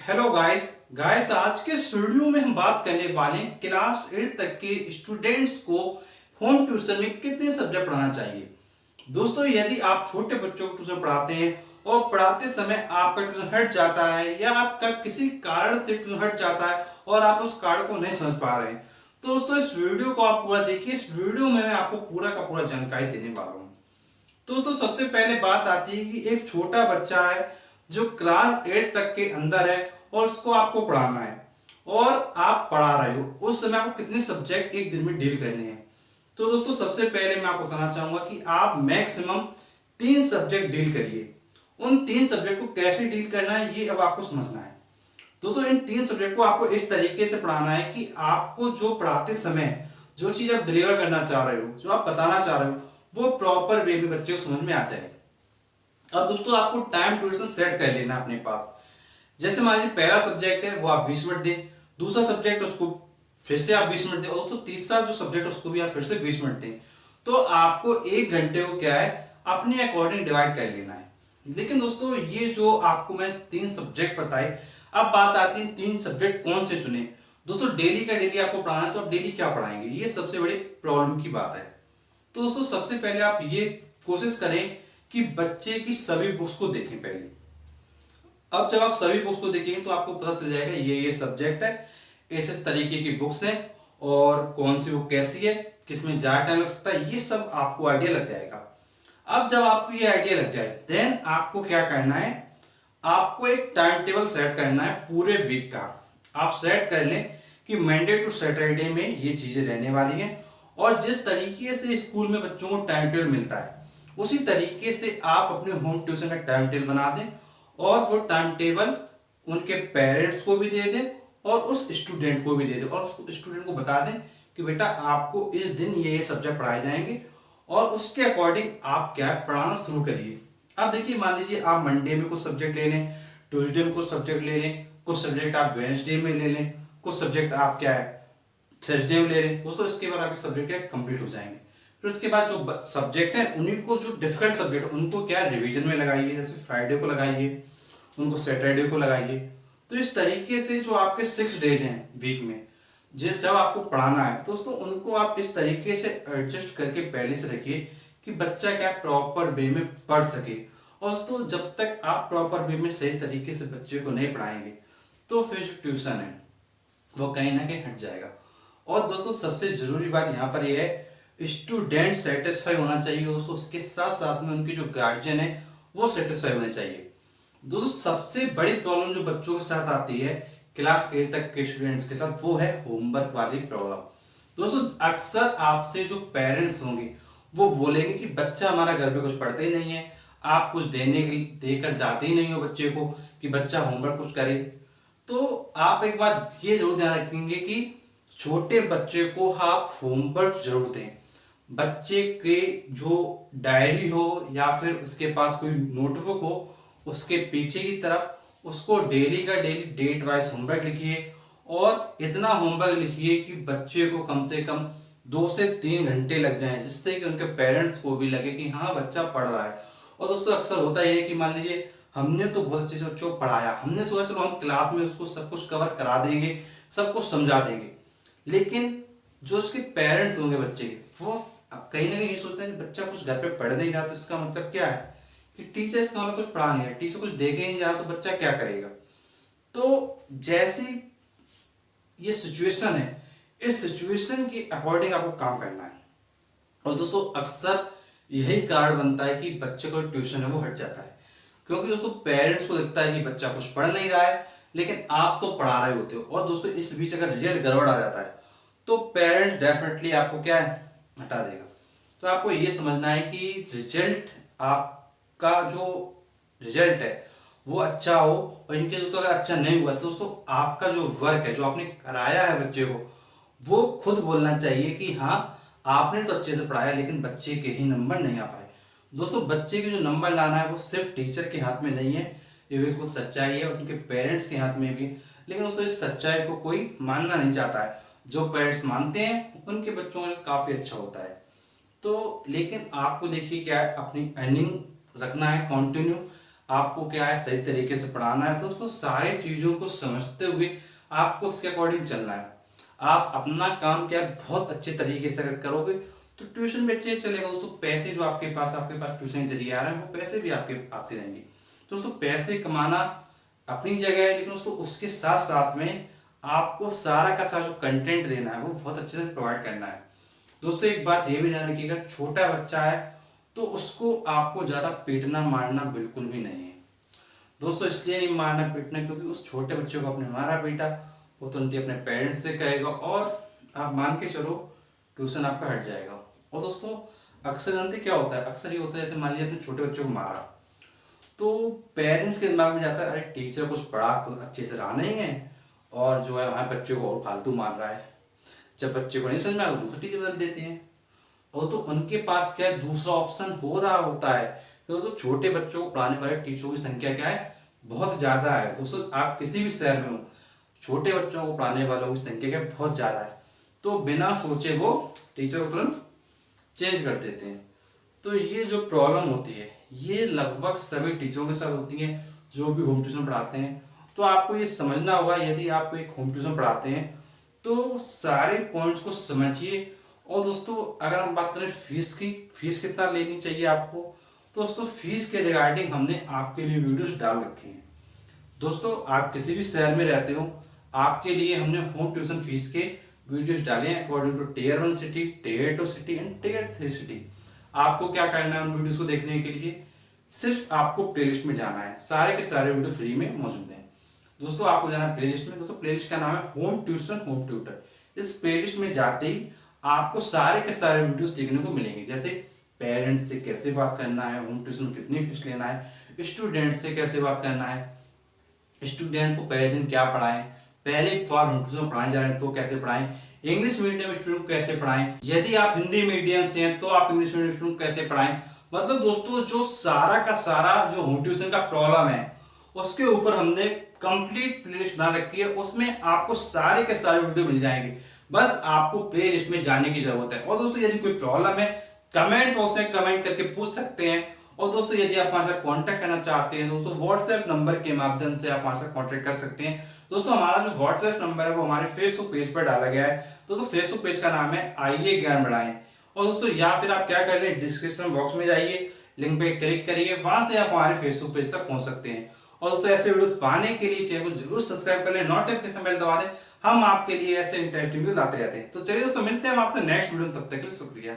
Hello guys guys आज के इस वीडियो में हम बात करने वाले हैं क्लास 8 तक के स्टूडेंट्स को होम ट्यूशन में कितने सब्जेक्ट पढ़ाना चाहिए। दोस्तों, यदि आप छोटे बच्चों को ट्यूशन पढ़ाते हैं और पढ़ाते समय आपका ट्यूशन हट जाता है या आपका किसी कारण से ट्यूशन हट जाता है और आप उस कारण को नहीं समझ पा रहे हैं, तो दोस्तों इस वीडियो को आप पूरा देखिए। इस वीडियो में मैं आपको पूरा का पूरा जानकारी देने वाला हूँ। तो दोस्तों, सबसे पहले बात आती है कि एक छोटा बच्चा है जो क्लास 8 तक के अंदर है और उसको आपको पढ़ाना है और आप पढ़ा रहे हो, उस समय आपको कितने सब्जेक्ट एक दिन में डील करने हैं। तो दोस्तों, सबसे पहले मैं आपको बताना चाहूंगा कि आप मैक्सिमम 3 सब्जेक्ट डील करिए। उन 3 सब्जेक्ट को कैसे डील करना है ये अब आपको समझना है। दोस्तों, इन 3 सब्जेक्ट को आपको इस तरीके से पढ़ाना है कि आपको जो पढ़ाते समय जो चीज आप डिलीवर करना चाह रहे हो, जो आप बताना चाह रहे हो, वो प्रॉपर वे में बच्चे को समझ में आ जाए। अब दोस्तों, आपको टाइम ड्यूरेशन सेट कर लेना अपने पास। जैसे मान लीजिए पहला सब्जेक्ट है वो आप 20 मिनट दें, दूसरा सब्जेक्ट उसको फिर से आप 20 मिनट दें और तो तीसरा जो सब्जेक्ट उसको भी आप फिर से 20 मिनट दें। तो आपको 1 घंटे को क्या है अपने अकॉर्डिंग डिवाइड कर लेना है। लेकिन दोस्तों, ये जो आपको मैं 3 सब्जेक्ट बताए, अब बात आती है 3 सब्जेक्ट कौन से चुने। दोस्तों, डेली का डेली आपको पढ़ाना है तो आप डेली क्या पढ़ाएंगे, ये सबसे बड़ी प्रॉब्लम की बात है। तो दोस्तों, सबसे पहले आप ये कोशिश करें कि बच्चे की सभी बुक्स को देखें पहले। अब जब आप सभी बुक्स को देखेंगे तो आपको पता चल जाएगा ये सब्जेक्ट है, इस तरीके की बुक्स है और कौन सी बुक कैसी है, किसमें ज्यादा टाइम लग सकता है, ये सब आपको आइडिया लग जाएगा। अब जब आपको ये आइडिया लग जाए देन आपको क्या करना है, आपको एक टाइम टेबल सेट करना है पूरे वीक का। आप सेट कर लें कि मंडे टू सैटरडे में ये चीजें रहने वाली हैं और जिस तरीके से स्कूल में बच्चों को टाइम टेबल मिलता है उसी तरीके से आप अपने होम ट्यूशन का टाइम टेबल बना दें और वो टाइम टेबल उनके पेरेंट्स को भी दे दें और उस स्टूडेंट को भी दे दें और उस स्टूडेंट को बता दें कि बेटा आपको इस दिन ये सब्जेक्ट पढ़ाए जाएंगे और उसके अकॉर्डिंग आप क्या पढ़ाना शुरू करिए। अब देखिए, मान लीजिए आप मंडे में कुछ सब्जेक्ट ले लें, ट्यूसडे में कुछ सब्जेक्ट ले लें, कुछ सब्जेक्ट आप वेडनेसडे में ले लें, कुछ सब्जेक्ट आप क्या है थर्सडे में ले लें। दोस्तों, इसके बाद आपके सब्जेक्ट क्या कंप्लीट हो जाएंगे। फिर उसके बाद जो सब्जेक्ट है उन्हीं को, जो डिफिकल्ट सब्जेक्ट उनको क्या रिवीजन में लगाइए, जैसे फ्राइडे को लगाइए, उनको सैटरडे को लगाइए। तो इस तरीके से जो आपके 6 डेज हैं वीक में जब आपको पढ़ाना है दोस्तों, उनको आप इस तरीके से एडजस्ट करके पहले से रखिए कि बच्चा क्या प्रॉपर वे में पढ़ सके। और दोस्तों, जब तक आप प्रॉपर वे में सही तरीके से बच्चे को नहीं पढ़ाएंगे तो फिर जो ट्यूशन है वो कहीं ना कहीं हट जाएगा। और दोस्तों, सबसे जरूरी बात यहाँ पर यह है स्टूडेंट सेटिस्फाई होना चाहिए दोस्तों, उसके साथ साथ में उनकी जो गार्जियन है वो सेटिस्फाई होने चाहिए। दोस्तों, सबसे बड़ी प्रॉब्लम जो बच्चों के साथ आती है क्लास 8 तक के स्टूडेंट्स के साथ वो है होमवर्क वाली प्रॉब्लम। दोस्तों, अक्सर आपसे जो पेरेंट्स होंगे वो बोलेंगे कि बच्चा हमारा घर पे कुछ पढ़ते ही नहीं है, आप कुछ देकर जाते ही नहीं हो बच्चे को कि बच्चा होमवर्क कुछ करे। तो आप एक बात ये जरूर ध्यान रखेंगे कि छोटे बच्चे को आप होमवर्क जरूर दें। बच्चे के जो डायरी हो या फिर उसके पास कोई नोटबुक हो, उसके पीछे की तरफ उसको डेली का डेली डेट वाइज होमवर्क लिखिए और इतना होमवर्क लिखिए कि बच्चे को कम से कम 2 से 3 घंटे लग जाएं, जिससे कि उनके पेरेंट्स को भी लगे कि हाँ बच्चा पढ़ रहा है। और दोस्तों, अक्सर होता है कि मान लीजिए हमने तो बहुत अच्छे से बच्चों को पढ़ाया, हमने सोचा चलो हम क्लास में उसको सब कुछ कवर करा देंगे, सब कुछ समझा देंगे, लेकिन जो उसके पेरेंट्स होंगे बच्चे के वो कहीं ना कहीं ये सोचते हैं कि बच्चा कुछ घर पे पढ़ नहीं रहा, तो इसका मतलब क्या है कि टीचर इसका मतलब कुछ पढ़ा नहीं है, टीचर कुछ देखे नहीं जा रहा, तो बच्चा क्या करेगा। तो जैसी ये सिचुएशन है, इस सिचुएशन के अकॉर्डिंग आपको काम करना है। और दोस्तों, अक्सर यही कारण बनता है कि बच्चे को ट्यूशन है वो हट जाता है, क्योंकि दोस्तों पेरेंट्स को लगता है कि बच्चा कुछ पढ़ नहीं रहा है लेकिन आप तो पढ़ा रहे होते हो। और दोस्तों, इस बीच अगर रिजल्ट गड़बड़ आ जाता है तो पेरेंट्स डेफिनेटली आपको क्या है हटा देगा। तो आपको ये समझना है कि रिजल्ट आपका जो रिजल्ट है वो अच्छा हो। और इनके दोस्तों अगर अच्छा नहीं हुआ तो दोस्तों आपका जो वर्क है जो आपने कराया है बच्चे को, वो खुद बोलना चाहिए कि हाँ आपने तो अच्छे से पढ़ाया लेकिन बच्चे के ही नंबर नहीं आ पाए। दोस्तों, बच्चे के जो नंबर लाना है वो सिर्फ टीचर के हाथ में नहीं है, ये बिल्कुल सच्चाई है, उनके पेरेंट्स के हाथ में भी। लेकिन दोस्तों, इस सच्चाई को कोई मानना नहीं चाहता है। जो पेरेंट्स मानते हैं उनके बच्चों में काफी अच्छा होता है। तो लेकिन आपको देखिए क्या है, अपनी अर्निंग रखना है कंटिन्यू। आपको क्या है सही तरीके से पढ़ाना है। दोस्तों सारी चीजों को समझते हुए आपको उसके अकॉर्डिंग चलना है। आप अपना काम क्या है बहुत अच्छे तरीके से अगर करोगे तो ट्यूशन भी अच्छे चलेगा। दोस्तों पैसे जो आपके पास ट्यूशन के जरिए आ रहे हैं वो पैसे भी आपके आते रहेंगे। दोस्तों पैसे कमाना अपनी जगह है, लेकिन दोस्तों उसके साथ साथ में आपको सारा का सारा जो कंटेंट देना है वो बहुत अच्छे से प्रोवाइड करना है। दोस्तों एक बात ये भी ध्यान रखिएगा, छोटा बच्चा है तो उसको आपको ज्यादा पीटना मारना बिल्कुल भी नहीं है। दोस्तों इसलिए नहीं मारना पीटना क्योंकि उस छोटे बच्चे को आपने मारा पीटा वो तुरंत ही अपने पेरेंट्स से कहेगा और आप मान के चलो ट्यूशन आपका हट जाएगा। और दोस्तों अक्सर जानते क्या होता है, अक्सर ये होता है जैसे मान लीजिए अपने छोटे बच्चों को मारा तो पेरेंट्स के दिमाग में जाता है अरे टीचर कुछ पढ़ा अच्छे से रहा नहीं है और जो है हमारे बच्चे को और फालतू मार रहा है। जब बच्चे को नहीं समझ में आया तो दूसरा टीचर बदल देते हैं। और तो उनके पास क्या है दूसरा ऑप्शन हो रहा होता है। तो दोस्तों छोटे बच्चों को पढ़ाने वाले टीचरों की संख्या क्या है बहुत ज्यादा है। दोस्तों आप किसी भी शहर में हो छोटे बच्चों को पढ़ाने वालों की संख्या क्या बहुत ज्यादा है, तो बिना सोचे वो टीचर को तुरंत चेंज कर देते हैं। तो ये जो प्रॉब्लम होती है ये लगभग सभी टीचरों के साथ होती है जो भी होम ट्यूशन पढ़ाते हैं। तो आपको ये समझना होगा यदि आप एक होम ट्यूशन पढ़ाते हैं तो सारे पॉइंट्स को समझिए। और दोस्तों अगर हम बात करें फीस की, फीस कितना लेनी चाहिए आपको, तो दोस्तों फीस के रिगार्डिंग हमने आपके लिए वीडियोस डाल रखे हैं। दोस्तों आप किसी भी शहर में रहते हो आपके लिए हमने होम ट्यूशन फीस के वीडियोस डाले हैं according to tier 1 city, tier 2 city and tier 3 city. आपको क्या करना है उन वीडियोस को देखने के लिए, सिर्फ आपको प्लेलिस्ट में जाना है। सारे के सारे वीडियो फ्री में मौजूद हैं। दोस्तों आपको जाना है प्लेलिस्ट में। दोस्तों प्लेलिस्ट का नाम है होम ट्यूशन होम ट्यूटर। इस प्लेलिस्ट में जाते ही आपको सारे के सारे वीडियोस देखने को मिलेंगे, जैसे पेरेंट्स से कैसे बात करना है, होम ट्यूशन में कितनी फीस लेना है, स्टूडेंट से कैसे बात करना है, स्टूडेंट को पहले दिन क्या पढ़ाएं, पहले बार होम ट्यूशन पढ़ाने जा रहे हैं तो कैसे पढ़ाएं, इंग्लिश मीडियम स्टूडेंट को कैसे पढ़ाएं, यदि आप हिंदी मीडियम से हैं तो आप इंग्लिश मीडियम स्टूडेंट को कैसे पढ़ाएं। मतलब दोस्तों जो सारा का सारा जो होम ट्यूशन का प्रॉब्लम है उसके ऊपर हमने कंप्लीट प्लेलिस्ट बना रखी है। उसमें आपको सारे के सारे वीडियो मिल जाएंगे, बस आपको प्लेलिस्ट में जाने की जरूरत है। और दोस्तों यदि कोई प्रॉब्लम है कमेंट बॉक्स में कमेंट करके पूछ सकते हैं। और दोस्तों यदि आप हमारे साथ कांटेक्ट करना चाहते हैं दोस्तों व्हाट्सएप नंबर के माध्यम से आप हमारे साथ कांटेक्ट कर सकते हैं। दोस्तों हमारा जो व्हाट्सएप नंबर है वो हमारे फेसबुक पेज पर डाला गया है। दोस्तों फेसबुक पेज का नाम है आइए ज्ञान बढ़ाएं। और दोस्तों या फिर आप क्या कर लें डिस्क्रिप्शन बॉक्स में जाइए, लिंक पे क्लिक करिए, वहां से आप हमारे फेसबुक पेज तक पहुंच सकते हैं। और दोस्तों ऐसे वीडियोस पाने के लिए चैनल को जरूर सब्सक्राइब कर लें, नोटिफिकेशन बेल दबा दें, हम आपके लिए ऐसे इंटरेस्टिंग वीडियो लाते रहते हैं। तो चलिए दोस्तों मिलते हैं आपसे नेक्स्ट वीडियो में, तब तक के लिए शुक्रिया।